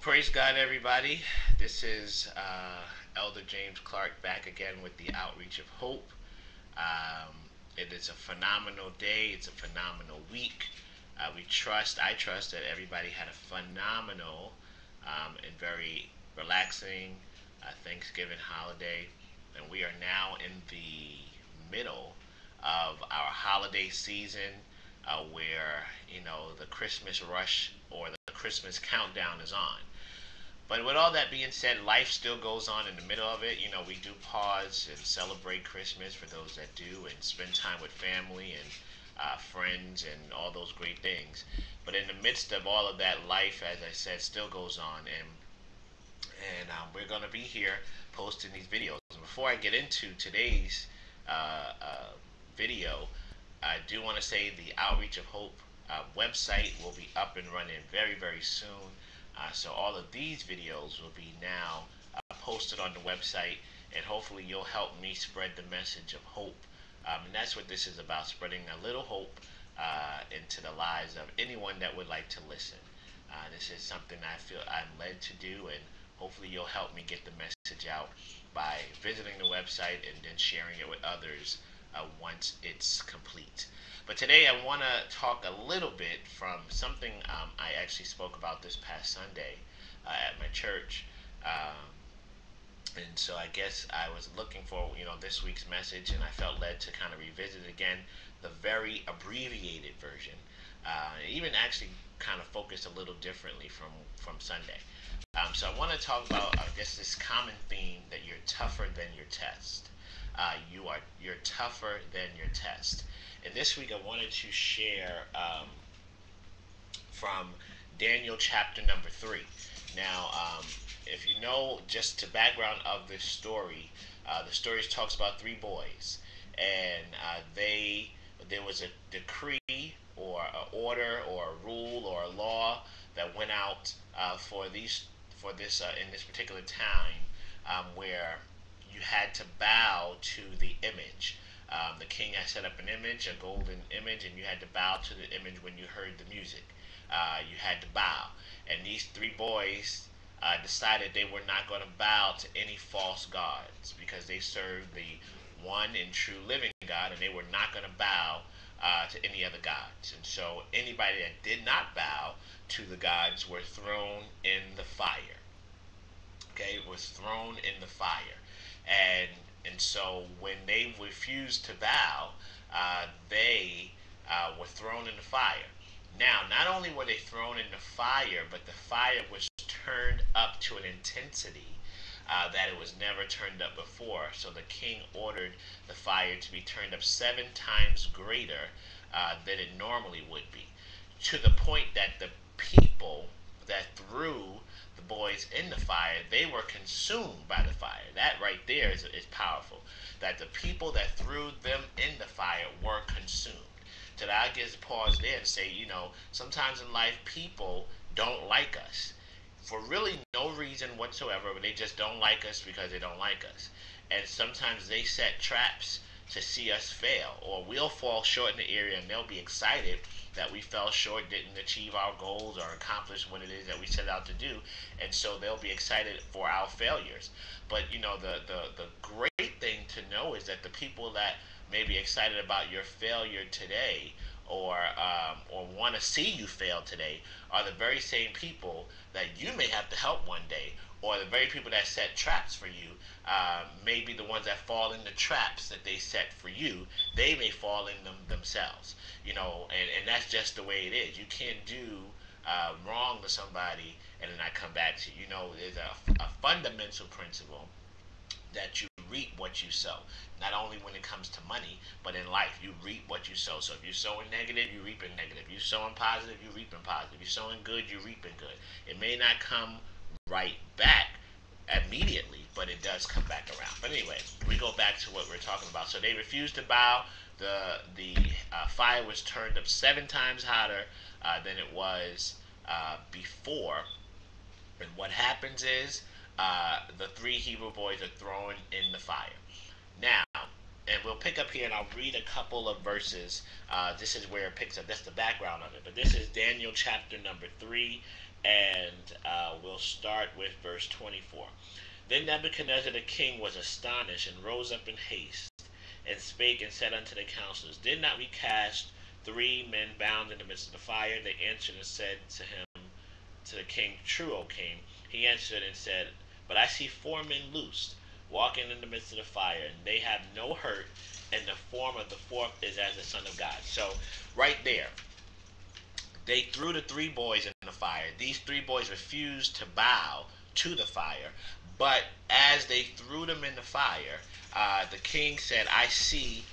Praise God, everybody. This is Elder James Clark back again with the Outreach of Hope. Um, it is a phenomenal day. It's a phenomenal week. I trust that everybody had a phenomenal and very relaxing Thanksgiving holiday. And we are now in the middle of our holiday season where, the Christmas rush or the Christmas countdown is on. But with all that being said, life still goes on in the middle of it. We do pause and celebrate Christmas for those that do and spend time with family and friends and all those great things. But in the midst of all of that, life, as I said, still goes on. And we're going to be here posting these videos. And before I get into today's video, I do want to say the Outreach of Hope website will be up and running very, very soon. So all of these videos will be now posted on the website, and hopefully you'll help me spread the message of hope. And that's what this is about, spreading a little hope into the lives of anyone that would like to listen. This is something I feel I'm led to do, and hopefully you'll help me get the message out by visiting the website and then sharing it with others once it's complete. But today I want to talk a little bit from something I actually spoke about this past Sunday at my church. And so I guess I was looking for, this week's message, and I felt led to kind of revisit again the very abbreviated version. Even actually kind of focused a little differently from Sunday. So I want to talk about, I guess, this common theme that you're tougher than your test. You're tougher than your test. And this week I wanted to share from Daniel chapter number 3. Now, if you know, just to background of this story, the story talks about three boys, and there was a decree or an order or a rule or a law that went out for this in this particular time where you had to bow to the image. The king had set up an image, a golden image, and you had to bow to the image when you heard the music. You had to bow. And these three boys decided they were not going to bow to any false gods because they served the one and true living God, and they were not going to bow to any other gods. And so anybody that did not bow to the gods were thrown in the fire. Okay, was thrown in the fire. And so when they refused to bow, they were thrown in the fire. Now, not only were they thrown in the fire, but the fire was turned up to an intensity that it was never turned up before. So the king ordered the fire to be turned up 7 times greater than it normally would be, to the point that the people that threw the boys in the fire, they were consumed by the fire. That right there is powerful. That the people that threw them in the fire were consumed. So that I guess pause there and say, sometimes in life people don't like us for really no reason whatsoever, but they just don't like us because they don't like us. And sometimes they set traps to see us fail, or we'll fall short in the area and they'll be excited that we fell short, didn't achieve our goals or accomplish what it is that we set out to do, and so they'll be excited for our failures. But the great thing to know is that the people that may be excited about your failure today, or want to see you fail today, are the very same people that you may have to help one day, or the very people that set traps for you may be the ones that fall in the traps that they set for you. They may fall in them themselves, and that's just the way it is. You can't do wrong to somebody and then I come back to you. There's a fundamental principle that you reap what you sow. Not only when it comes to money, but in life, you reap what you sow. So if you sow in negative, you reap in negative. You sow in positive, you reap in positive. You sow in good, you reap in good. It may not come right back immediately, but it does come back around. But anyway, we go back to what we're talking about. So they refused to bow. The fire was turned up 7 times hotter than it was before. And what happens is the 3 Hebrew boys are thrown in the fire. Now, And we'll pick up here and I'll read a couple of verses. This is where it picks up. That's the background of it. But this is Daniel chapter number 3, and we'll start with verse 24. Then Nebuchadnezzar the king was astonished and rose up in haste and spake and said unto the counselors, Did not we cast 3 men bound in the midst of the fire? They answered and said to him, to the king, True, O king. He answered and said, But I see 4 men loosed, walking in the midst of the fire, and they have no hurt, and the form of the fourth is as the Son of God. So, right there, they threw the 3 boys in the fire. These 3 boys refused to bow to the fire, but as they threw them in the fire, the king said, I see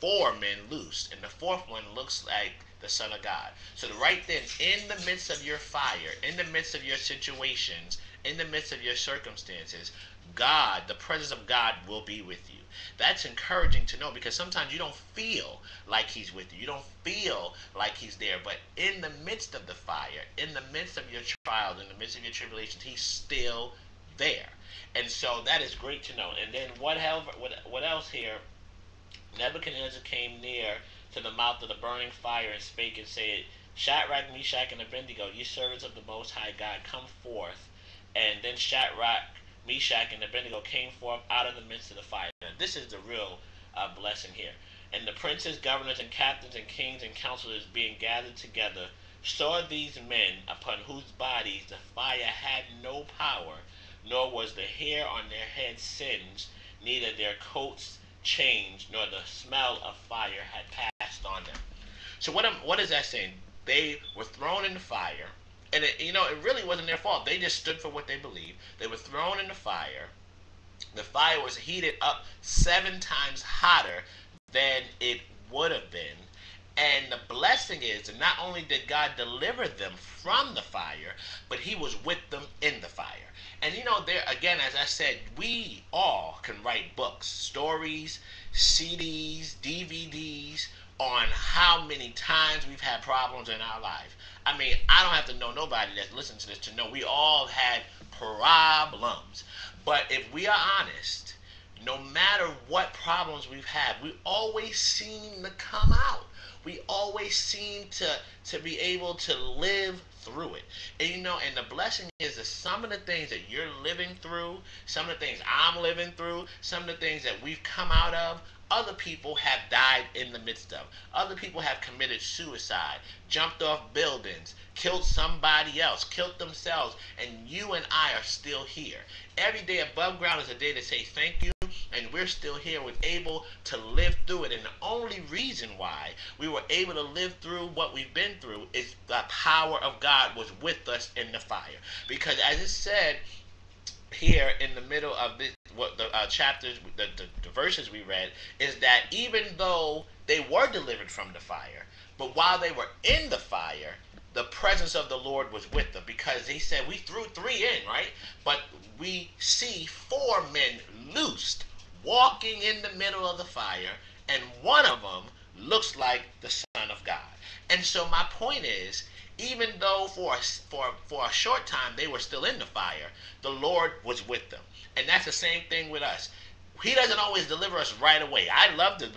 4 men loosed, and the fourth one looks like the Son of God. So right then, in the midst of your fire, in the midst of your situations, in the midst of your circumstances, God, the presence of God will be with you. That's encouraging to know, because sometimes you don't feel like he's with you. You don't feel like he's there. But in the midst of the fire, in the midst of your trials, in the midst of your tribulations, he's still there. And so that is great to know. And then what else here? Nebuchadnezzar came near to the mouth of the burning fire and spake and said, Shadrach, Meshach, and Abednego, ye servants of the Most High God, come forth. And then Shadrach, Meshach, and Abednego came forth out of the midst of the fire. Now, this is the real blessing here. And the princes, governors, and captains, and kings, and counselors being gathered together, saw these men upon whose bodies the fire had no power, nor was the hair on their heads singed, neither their coats changed, nor the smell of fire had passed on them. So what is that saying? They were thrown in the fire, and it really wasn't their fault. They just stood for what they believed. They were thrown in the fire. The fire was heated up 7 times hotter than it would have been. And the blessing is that not only did God deliver them from the fire, but he was with them in the fire. And there again, as I said, we all can write books, stories, CDs, DVDs on how many times we've had problems in our life. I mean, I don't have to know nobody that's listening to this to know we all had problems. But if we are honest, no matter what problems we've had, we always seem to come out. We always seem to be able to live through it. And the blessing is that some of the things that you're living through, some of the things I'm living through, some of the things that we've come out of, other people have died in the midst of. Other people have committed suicide, jumped off buildings, killed somebody else, killed themselves, and you and I are still here. Every day above ground is a day to say thank you, and we're still here. We're able to live through it. And the only reason why we were able to live through what we've been through is the power of God was with us in the fire. Because as it said here in the middle of this, what the chapters, the verses we read, is that even though they were delivered from the fire, but while they were in the fire, the presence of the Lord was with them, because he said we threw 3 in, right? But we see 4 men loosed, walking in the middle of the fire, and one of them looks like the Son of God. And so my point is, even though for a short time they were still in the fire, the Lord was with them. And that's the same thing with us. He doesn't always deliver us right away. I love to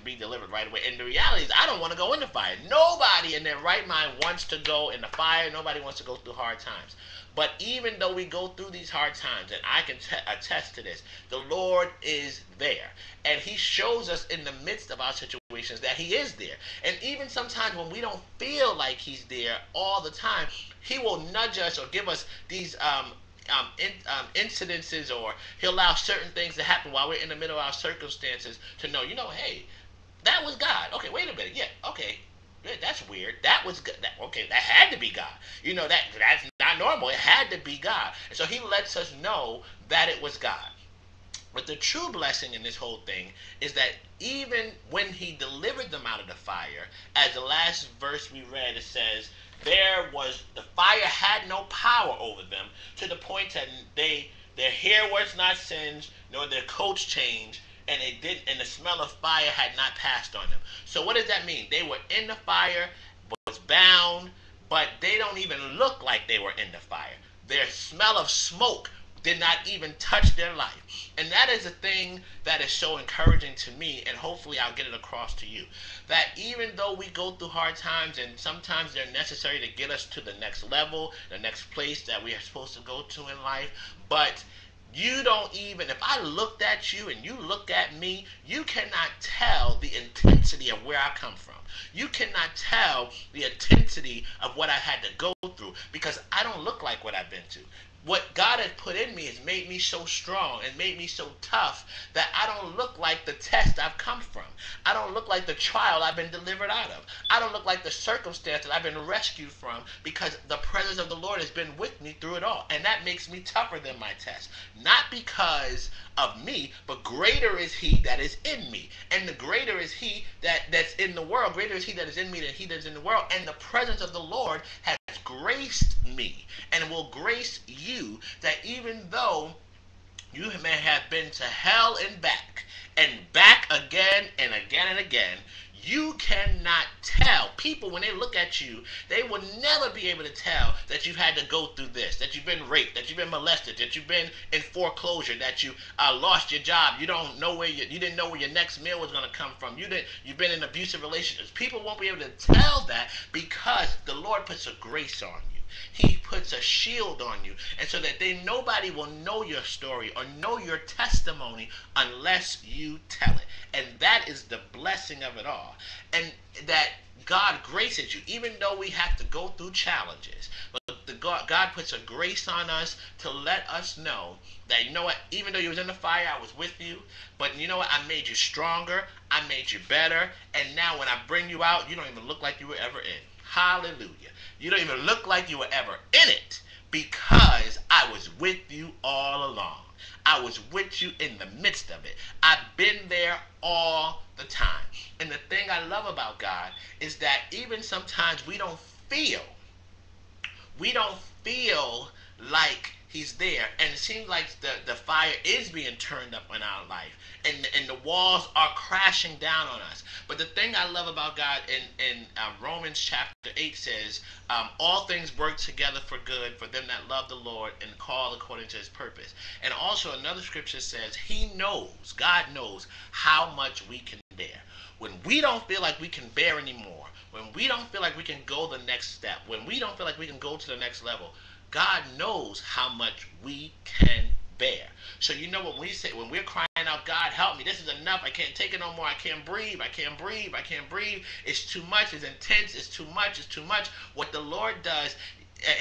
be delivered right away. And the reality is, I don't want to go in the fire. Nobody in their right mind wants to go in the fire. Nobody wants to go through hard times. But even though we go through these hard times, and I can attest to this, the Lord is there. And he shows us in the midst of our situations that he is there. And even sometimes when we don't feel like he's there all the time, he will nudge us or give us these incidences, or he'll allow certain things to happen while we're in the middle of our circumstances to know, hey, that was God. Okay, wait a minute. Yeah, okay. Yeah, that's weird. That was good. Okay, that had to be God. That's not normal. It had to be God. And so he lets us know that it was God. But the true blessing in this whole thing is that even when he delivered them out of the fire, as the last verse we read, it says, the fire had no power over them, to the point that their hair was not singed, nor their coats changed, and the smell of fire had not passed on them. So what does that mean? They were in the fire, was bound, but they don't even look like they were in the fire. Their smell of smoke did not even touch their life. And that is a thing that is so encouraging to me, and hopefully I'll get it across to you. That even though we go through hard times, and sometimes they're necessary to get us to the next level, the next place that we are supposed to go to in life, but you don't even, if I looked at you and you look at me, you cannot tell the intensity of where I come from. You cannot tell the intensity of what I had to go through, because I don't look like what I've been through. What God has put in me has made me so strong and made me so tough that I don't look like the test I've come from. I don't look like the trial I've been delivered out of. I don't look like the circumstance that I've been rescued from, because the presence of the Lord has been with me through it all. And that makes me tougher than my test. Not because of me, but greater is he that is in me. And the greater is he that's in the world. Greater is he that is in me than he that is in the world. And the presence of the Lord has graced me and will grace you, that even though you may have been to hell and back again and again and again, you cannot tell. People, when they look at you, they will never be able to tell that you've had to go through this, that you've been raped, that you've been molested, that you've been in foreclosure, that you lost your job, you don't know where you didn't know where your next meal was going to come from, you've been in abusive relationships. People won't be able to tell that, because the Lord puts a grace on you. He puts a shield on you, and so that nobody will know your story or know your testimony unless you tell it. And that is the blessing of it all. And that God graces you, even though we have to go through challenges. But God puts a grace on us to let us know that, you know what, even though you was in the fire, I was with you. But you know what, I made you stronger, I made you better, and now when I bring you out, you don't even look like you were ever in. Hallelujah. You don't even look like you were ever in it, because I was with you all along. I was with you in the midst of it. I've been there all the time. And the thing I love about God is that even sometimes we don't feel like he's there, and it seems like the fire is being turned up in our life, and the walls are crashing down on us. But the thing I love about God in Romans chapter 8 says, all things work together for good for them that love the Lord and called according to his purpose. And also another scripture says God knows how much we can bear. When we don't feel like we can bear anymore, when we don't feel like we can go the next step, when we don't feel like we can go to the next level, God knows how much we can bear. So you know what we say when we're crying out, God help me, this is enough, I can't take it no more, I can't breathe, I can't breathe, I can't breathe, it's too much, it's intense, it's too much, it's too much. What the Lord does,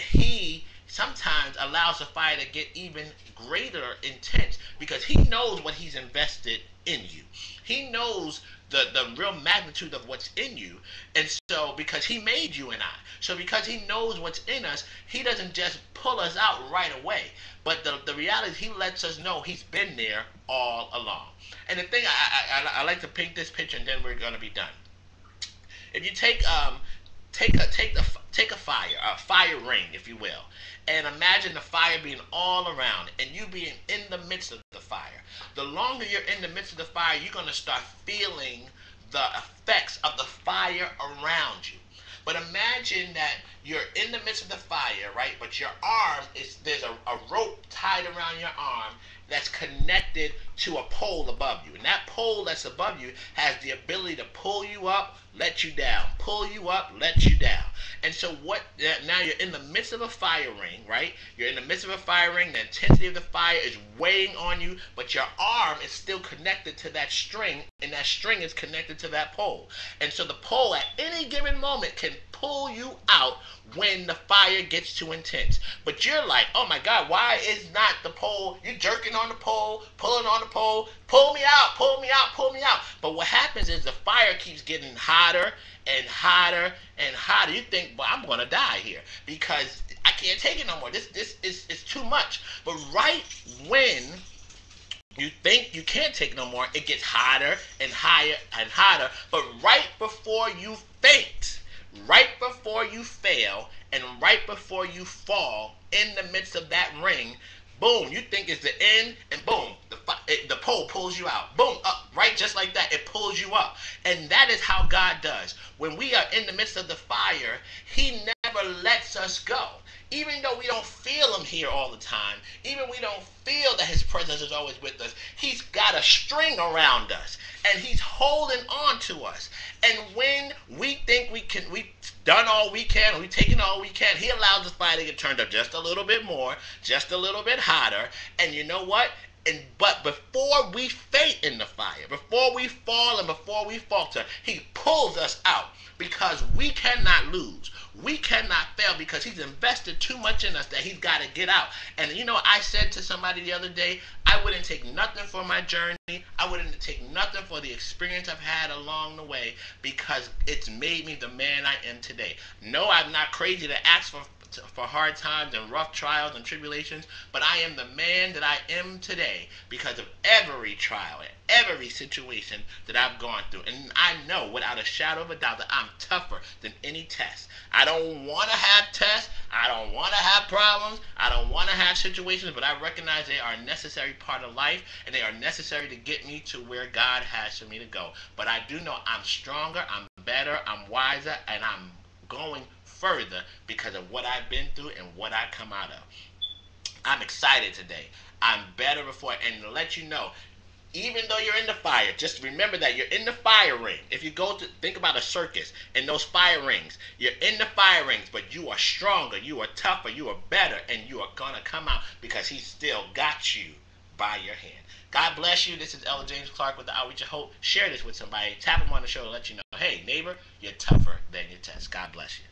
he sometimes allows the fire to get even greater intense, because he knows what he's invested in you. He knows the real magnitude of what's in you. And so because he made you and I, so because he knows what's in us, he doesn't just pull us out right away. But the reality is he lets us know he's been there all along. And the thing I like to paint this picture, and then we're going to be done. If you take a fire ring, if you will, and imagine the fire being all around and you being in the midst of the fire. The longer you're in the midst of the fire, you're going to start feeling the effects of the fire around you. But imagine that you're in the midst of the fire, right? But your arm there's a rope tied around your arm that's connected to a pole above you. And that pole that's above you has the ability to pull you up, let you down, pull you up, let you down. And so now you're in the midst of a fire ring, right? You're in the midst of a fire ring. The intensity of the fire is weighing on you, but your arm is still connected to that string, and that string is connected to that pole. And so the pole at any given moment can pull you out when the fire gets too intense. But you're like, oh my God, why is not the pole? You're jerking on the pole, pulling on the pole, pull me out, pull me out, pull me out. But what happens is the fire keeps getting hotter and hotter and hotter. You think, well, I'm going to die here because I can't take it no more. This is too much. But right when you think you can't take no more, it gets hotter and higher and hotter. But right before you faint, right before you fail, and right before you fall in the midst of that ring, boom, you think it's the end, and boom, the pole pulls you out. Boom, up, right, just like that, it pulls you up. And that is how God does. When we are in the midst of the fire, he never never lets us go. Even though we don't feel him here all the time, even we don't feel that his presence is always with us, he's got a string around us and he's holding on to us. And when we think we've done all we can, we've taken all we can, he allows the fire to get turned up just a little bit more, just a little bit hotter. And you know what? But before we faint in the fire, before we fall and before we falter, he pulls us out because we cannot lose. We cannot fail because he's invested too much in us that he's got to get out. And you know, I said to somebody the other day, I wouldn't take nothing for my journey. I wouldn't take nothing for the experience I've had along the way because it's made me the man I am today. No, I'm not crazy to ask for hard times and rough trials and tribulations, but I am the man that I am today because of every trial and every situation that I've gone through. And I know without a shadow of a doubt that I'm tougher than any test. I don't want to have tests. I don't want to have problems. I don't want to have situations, but I recognize they are a necessary part of life and they are necessary to get me to where God has for me to go. But I do know I'm stronger, I'm better, I'm wiser, and I'm going further because of what I've been through and what I come out of. I'm excited today. I'm better before, and to let you know, even though you're in the fire, just remember that you're in the fire ring. If you go to think about a circus and those fire rings, you're in the fire rings, but you are stronger, you are tougher, you are better, and you are gonna come out because he still got you by your hand. God bless you. This is Ella James Clark with the Outreach of Hope. Share this with somebody. Tap them on the shoulder and let you know, hey, neighbor, you're tougher than your test. God bless you.